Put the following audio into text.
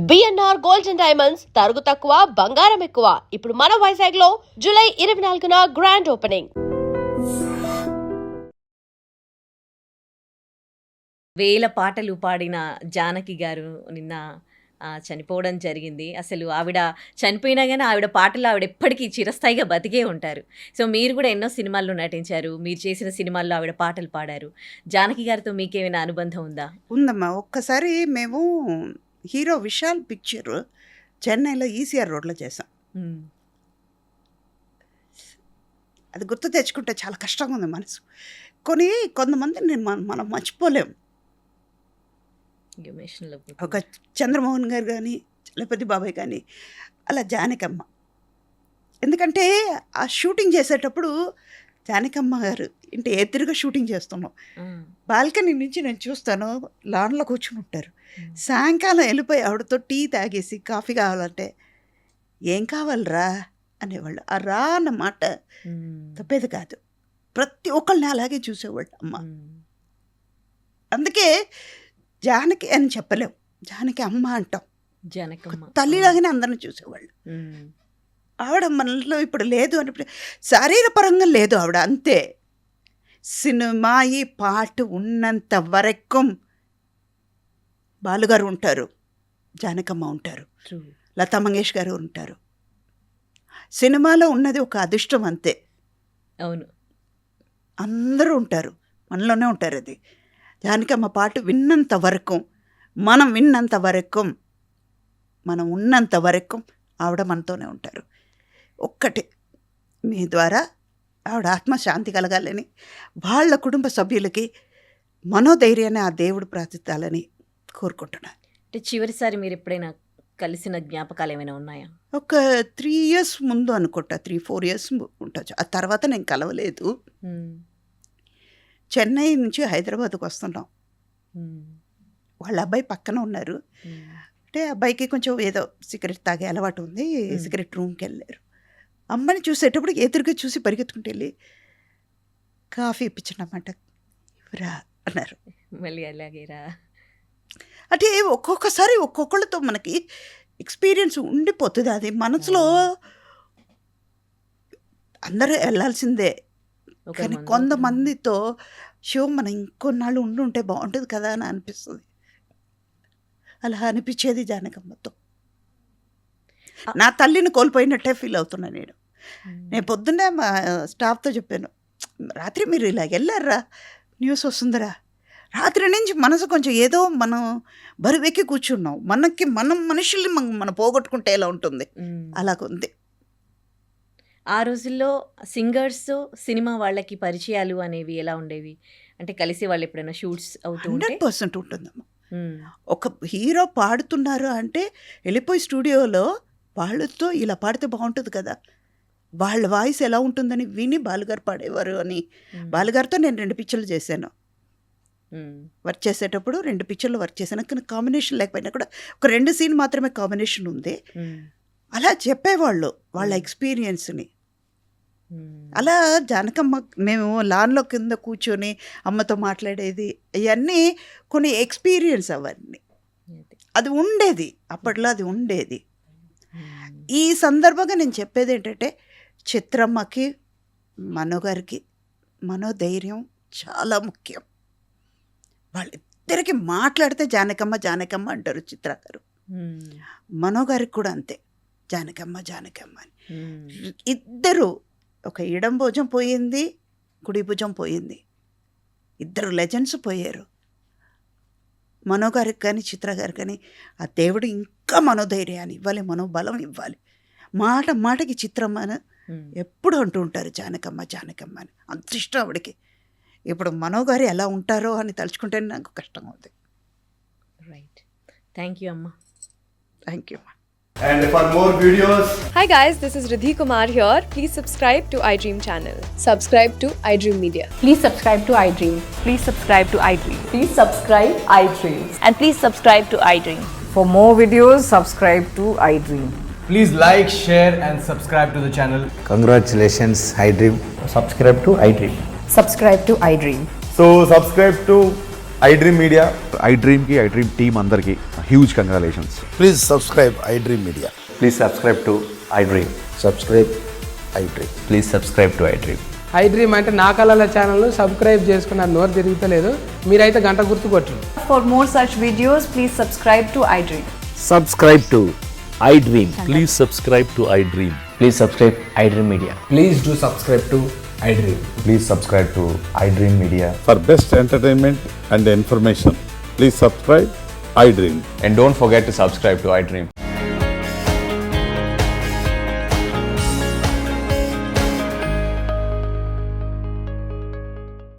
BNR gold and diamonds తరుగు తక్కువ బంగారం ఎక్కువ. ఇప్పుడు మన వైజాగ్ లో జూలై 24న గ్రాండ్ ఓపెనింగ్. వేల పాటలు పాడిన జానకి గారు నిన్న చనిపోవడం జరిగింది. అసలు ఆవిడ చనిపోయినా కానీ ఆవిడ పాటలు ఆవిడ ఎప్పటికీ చిరస్థాయిగా బతికే ఉంటారు. సో మీరు కూడా ఎన్నో సినిమాల్లో నటించారు, మీరు చేసిన సినిమాల్లో ఆవిడ పాటలు పాడారు. జానకి గారితో మీకేమైనా అనుబంధం ఉందా? ఉందమ్మా. ఒక్కసారి మేము హీరో విశాల్ పిక్చర్ చెన్నైలో ఈసీఆర్ రోడ్లో చేసాం. అది గుర్తు తెచ్చుకుంటే చాలా కష్టంగా ఉంది మనసు. కొంతమంది మనం మర్చిపోలేము. ఒక చంద్రమోహన్ గారు కానీ, చలపతి బాబాయ్ కానీ, అలా జానకమ్మ. ఎందుకంటే ఆ షూటింగ్ చేసేటప్పుడు జానకమ్మ గారు ఇంటి ఎదురుగా షూటింగ్ చేస్తున్నాం. బాల్కనీ నుంచి నేను చూస్తాను, లాన్లో కూర్చుని ఉంటారు. సాయంకాలం వెళ్ళిపోయి ఆవిడతో టీ తాగేసి కాఫీ కావాలంటే ఏం కావాలరా అనేవాళ్ళు. ఆ రా అన్న మాట తప్పేది కాదు. ప్రతి ఒక్కళ్ళని అలాగే చూసేవాళ్ళు అమ్మ. అందుకే జానకి అని చెప్పలేం, జానకి అమ్మ అంటాం. తల్లిలాగానే అందరిని చూసేవాళ్ళు. ఆవిడ మనలో ఇప్పుడు లేదు అని, శారీరపరంగా లేదు ఆవిడ, అంతే. సినిమా ఈ పాట ఉన్నంత వరకు బాలుగారు ఉంటారు, జానకమ్మ ఉంటారు, లతా మంగేష్ గారు ఉంటారు. సినిమాలో ఉన్నది ఒక అదృష్టం అంతే. అవును, అందరూ ఉంటారు, మనలోనే ఉంటారు. అది జానకమ్మ పాట విన్నంత వరకు, మనం విన్నంత వరకు, మనం ఉన్నంత వరకు ఆవిడ మనతోనే ఉంటారు. ఒక్కటే, మీ ద్వారా ఆవిడ ఆత్మశాంతి కలగాలని, వాళ్ళ కుటుంబ సభ్యులకి మనోధైర్యాన్ని ఆ దేవుడు ప్రార్థించాలని కోరుకుంటున్నాను. అంటే చివరిసారి మీరు ఎప్పుడైనా కలిసిన జ్ఞాపకాలు ఏమైనా ఉన్నాయా? ఒక 3 years ముందు అనుకుంటా, 3-4 years ఉండొచ్చు. ఆ తర్వాత నేను కలవలేదు. చెన్నై నుంచి హైదరాబాద్కి వస్తున్నాం. వాళ్ళ అబ్బాయి పక్కన ఉన్నారు. అంటే అబ్బాయికి కొంచెం ఏదో సిగరెట్ తాగే అలవాటు ఉంది. సిగరెట్ రూమ్కి వెళ్ళారు. అమ్మని చూసేటప్పుడు ఎదురుగా చూసి పరిగెత్తుకుంటూ వెళ్ళి కాఫీ ఇప్పించినమాట రా అన్నారు. మళ్ళీ అలాగేరా. అంటే ఒక్కొక్కసారి ఒక్కొక్కళ్ళతో మనకి ఎక్స్పీరియన్స్ ఉండిపోతుంది. అది మనసులో అందరూ వెళ్ళాల్సిందే, కానీ కొంతమందితో మనం ఇంకొన్నాళ్ళు ఉండుంటే బాగుంటుంది కదా అని అనిపిస్తుంది. అలా అనిపించేది జానకమ్మతో. నా తల్లిని కోల్పోయినట్టే ఫీల్ అవుతున్నా నేను. నేను పొద్దున్నే మా స్టాఫ్తో చెప్పాను, రాత్రి మీరు ఇలా వెళ్ళారా, న్యూస్ వస్తుందిరా. రాత్రి నుంచి మనసు కొంచెం ఏదో మనం బరువెక్కి కూర్చున్నాం. మనం మనుషుల్ని మనం పోగొట్టుకుంటే ఎలా ఉంటుంది, అలాగుంది. ఆ రోజుల్లో సింగర్స్ సినిమా వాళ్ళకి పరిచయాలు అనేవి ఎలా ఉండేవి? అంటే కలిసి వాళ్ళు ఎప్పుడైనా షూట్స్ అవుతూ 100% ఉంటుందమ్మా. ఒక హీరో పాడుతున్నారు అంటే వెళ్ళిపోయి స్టూడియోలో వాళ్ళతో ఇలా పాడితే బాగుంటుంది కదా, వాళ్ళ వాయిస్ ఎలా ఉంటుందని విని బాలుగారు పాడేవారు అని. బాలుగారితో నేను 2 పిక్చర్లు చేశాను. వర్క్ చేసేటప్పుడు 2 పిక్చర్లు వర్క్ చేశాను. కానీ కాంబినేషన్ లేకపోయినా కూడా ఒక 2 సీన్ మాత్రమే కాంబినేషన్ ఉంది. అలా చెప్పేవాళ్ళు వాళ్ళ ఎక్స్పీరియన్స్ని. అలా జానకమ్మ మేము లాన్లో కింద కూర్చొని అమ్మతో మాట్లాడేది, ఇవన్నీ కొన్ని ఎక్స్పీరియన్స్. అవన్నీ అది ఉండేది అప్పట్లో, అది ఉండేది. ఈ సందర్భంగా నేను చెప్పేది ఏంటంటే, చిత్రమ్మకి మనోగారికి మనోధైర్యం చాలా ముఖ్యం. వాళ్ళిద్దరికి మాట్లాడితే జానకమ్మ జానకమ్మ అంటారు చిత్ర గారు. మనోగారికి కూడా అంతే, జానకమ్మ జానకమ్మ అని. ఇద్దరు, ఒక ఎడం భుజం పోయింది, కుడి భుజం పోయింది. 2 లెజెండ్స్ పోయారు. మనోగారికి కానీ చిత్ర గారికి కానీ ఆ దేవుడు ఇంకా మనోధైర్యాన్ని ఇవ్వాలి, మనోబలం ఇవ్వాలి. మాటకి చిత్రమ్మను ఎప్పుడు అంటూ ఉంటారు జానకమ్మ జానకమ్మ అని. అంత ఇష్టం ఆవిడకి. ఇప్పుడు మనోగారు ఎలా ఉంటారో అని తలుచుకుంటే నాకు కష్టంగా ఉంది. రైట్, థ్యాంక్ యూ అమ్మ. థ్యాంక్ యూ అమ్మా. And for more videos, Hi guys, this is Riddhi Kumar here. Please subscribe to iDream channel. Subscribe to iDream Media. Please subscribe to iDream. Please subscribe to iDream. Please subscribe iDream. And please subscribe to iDream. For more videos, subscribe to iDream. please like, share and subscribe to the channel. Congratulations, iDream. Subscribe to iDream. Subscribe to iDream. So subscribe to iDream Media. iDream team అందరికి huge congratulations. Please subscribe iDream Media. Please subscribe to iDream. Subscribe iDream. Please subscribe to iDream. iDream అంటే నా కళల channel subscribe చేసుకున్న నోరు తిరుగుతలేదు, మీరైతే గంట గుర్తు కొట్టండి. For more such videos, please subscribe to iDream. Subscribe to iDream. Please subscribe to iDream. Please subscribe iDream Media. Please do subscribe to iDream. Please subscribe to iDream Media. For best entertainment and information, please subscribe iDream. And don't forget to subscribe to iDream.